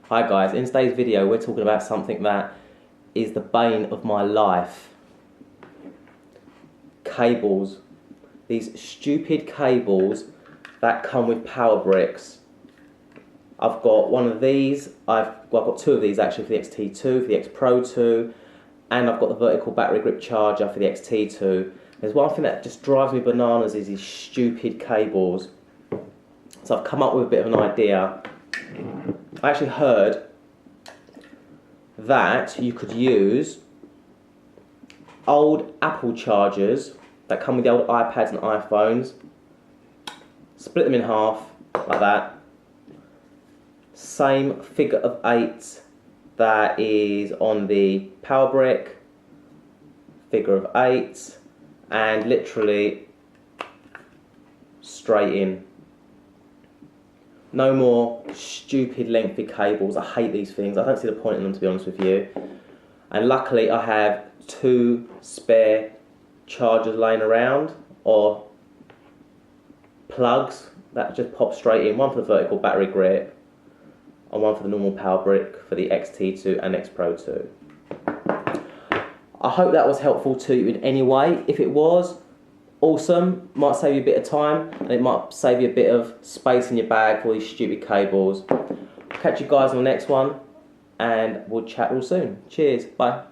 Hi guys, in today's video we're talking about something that is the bane of my life. Cables. These stupid cables that come with power bricks. I've got one of these, I've got two of these actually for the XT2, for the X Pro 2, and I've got the vertical battery grip charger for the XT2. There's one thing that just drives me bananas is these stupid cables. So I've come up with a bit of an idea. I actually heard that you could use old Apple chargers that come with the old iPads and iPhones, split them in half like that, same figure of 8 that is on the power brick, figure of 8, and literally straight in. No more stupid lengthy cables. I hate these things. I don't see the point in them, to be honest with you. And luckily I have 2 spare chargers laying around, or plugs that just pop straight in. One for the vertical battery grip and one for the normal power brick for the XT2 and X Pro 2. I hope that was helpful to you in any way. If it was, awesome. Might save you a bit of time, and it might save you a bit of space in your bag for these stupid cables. Catch you guys on the next one, and we'll chat real soon. Cheers. Bye.